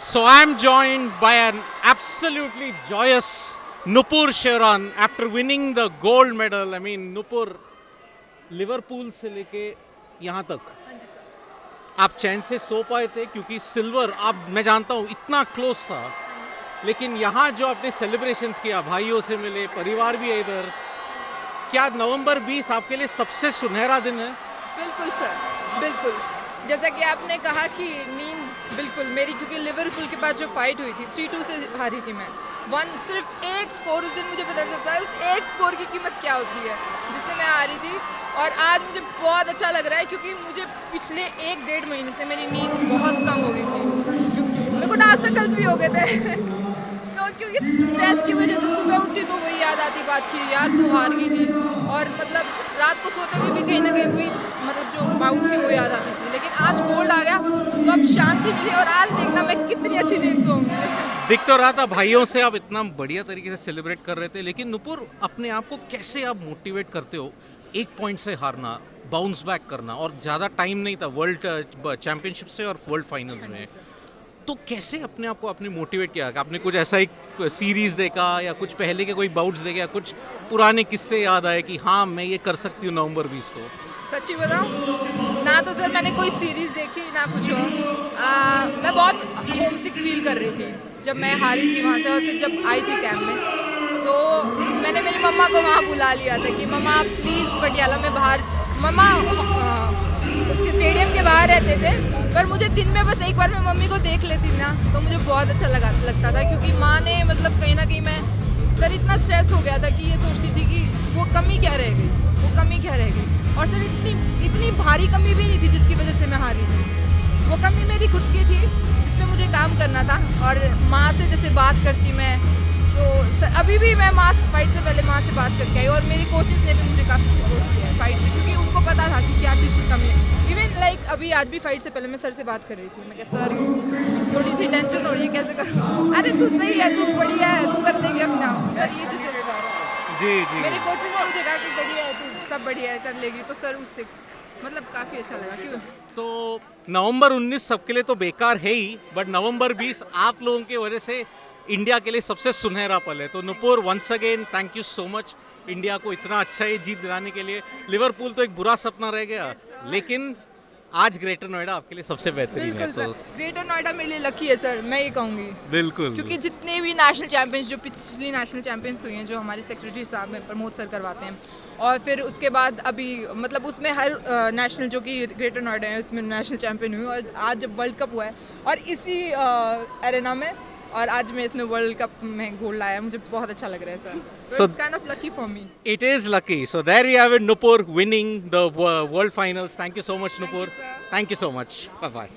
So I'm joined by an absolutely joyous Nupur Sheran after winning the gold medal. I mean, Nupur Liverpool से लेके यहाँ तक आप चैन से सो पाए थे क्योंकि सिल्वर आप मैं जानता हूँ इतना क्लोज था, लेकिन यहाँ जो आपने सेलिब्रेशंस किया, भाइयों से मिले, परिवार भी है इधर, क्या नवंबर 20 आपके लिए सबसे सुनहरा दिन है? बिल्कुल सर, बिल्कुल। जैसा कि आपने कहा कि नींद बिल्कुल मेरी, क्योंकि लिवरपूल के बाद जो फाइट हुई थी 3-2 से हारी थी मैं। सिर्फ एक स्कोर उस दिन मुझे पता चलता है उस एक स्कोर की कीमत क्या होती है जिससे मैं हारी थी। और आज मुझे बहुत अच्छा लग रहा है क्योंकि मुझे पिछले 1-1.5 महीने से मेरी नींद बहुत कम हो गई थी, क्योंकि मेरे को डार्क सर्कल्स भी हो गए थे तो क्योंकि स्ट्रेस की वजह से सुबह उठती तो वही याद आती बात की यार तू हार गई थी, और मतलब रात को सोते हुए भी कहीं ना कहीं वही मतलब जो बाउट थी वो याद आती थी। लेकिन आज गोल्ड आ गया तो अब शांति मिली, और आज देखना मैं कितनी अच्छी नींद सोऊंगी। दिख तो रहा था भाइयों से आप इतना बढ़िया तरीके से सेलिब्रेट कर रहे थे, लेकिन नुपुर अपने आप को कैसे आप मोटिवेट करते हो? एक पॉइंट से हारना, बाउंस बैक करना, और ज़्यादा टाइम नहीं था वर्ल्ड चैंपियनशिप से और वर्ल्ड फाइनल्स में, तो कैसे अपने आप को आपने मोटिवेट किया? आपने कुछ ऐसा एक सीरीज देखा या कुछ पहले के कोई बाउट्स देखे या कुछ पुराने किस्से याद आए कि हाँ मैं ये कर सकती हूँ नवंबर 20 को? सच्ची बताऊं ना तो सर मैंने कोई सीरीज देखी ना कुछ हो। मैं बहुत होमसिक फील कर रही थी जब मैं हारी थी वहाँ से, और फिर जब आई थी कैंप में तो मैंने मेरी मम्मा को वहाँ बुला लिया था कि मम्मा प्लीज़ पटियाला में बाहर, मम्मा उसके स्टेडियम के बाहर रहते थे, पर मुझे दिन में बस एक बार मैं मम्मी को देख लेती ना तो मुझे बहुत अच्छा लगता था, क्योंकि माँ ने मतलब कहीं ना कहीं मैं सर इतना स्ट्रेस हो गया था कि ये सोचती थी कि वो कमी क्या रह गई, वो कमी क्या रह गई, और सर इतनी भारी कमी भी नहीं थी जिसकी वजह से मैं हारी थी। वो कमी मेरी खुद की थी जिसमें मुझे काम करना था। और माँ से जैसे बात करती मैं तो सर अभी भी मैं फाइट से पहले माँ से बात करके आई, और मेरी कोचेस ने भी मुझे काफ़ी सपोर्ट किया है फाइट से, क्योंकि उनको पता था कि क्या चीज़ की कमी है। इवन लाइक अभी आज भी फाइट से पहले मैं सर से बात कर रही थी, मैं कहा सर थोड़ी सी टेंशन हो रही है कैसे करूँ, अरे तू सही है, तू बढ़िया है, तू कर लेगी अपना। सर ये चीज़ें बता रहा जी जी, मेरे कोचेस ने मुझे कहा कि बढ़िया है तू, सब बढ़िया है, कर लेगी। तो सर उससे मतलब काफ़ी अच्छा लगा। क्यों तो नवंबर 19 सबके लिए तो बेकार है ही, बट नवंबर 20 आप लोगों की वजह से इंडिया के लिए सबसे सुनहरा पल है। तो Nupur once again thank you so much India को इतना अच्छा ये जीत दिलाने के लिए। लिवरपूल तो एक बुरा सपना रह गया, लेकिन आज ग्रेटर नोएडा आपके लिए सबसे बेहतरीन है। बिल्कुल तो सर, ग्रेटर नोएडा मेरे लिए लकी है सर, मैं ये कहूँगी। बिल्कुल, क्योंकि जितने भी नेशनल चैंपियंस जो पिछली नेशनल चैंपियंस हुई हैं, जो हमारे सेक्रेटरी साहब में प्रमोद सर करवाते हैं, और फिर उसके बाद अभी मतलब उसमें हर नेशनल जो कि ग्रेटर नोएडा है उसमें नेशनल चैंपियन हुई, और आज जब वर्ल्ड कप हुआ है और इसी एरेना में, और आज मैं इसमें वर्ल्ड कप में गोल्ड लाया, मुझे बहुत अच्छा लग रहा है sir. So it's kind of lucky for me. it is lucky. So there we have it, Nupur winning the world finals. Thank you so much, Nupur. sir. Thank you so much. Bye bye.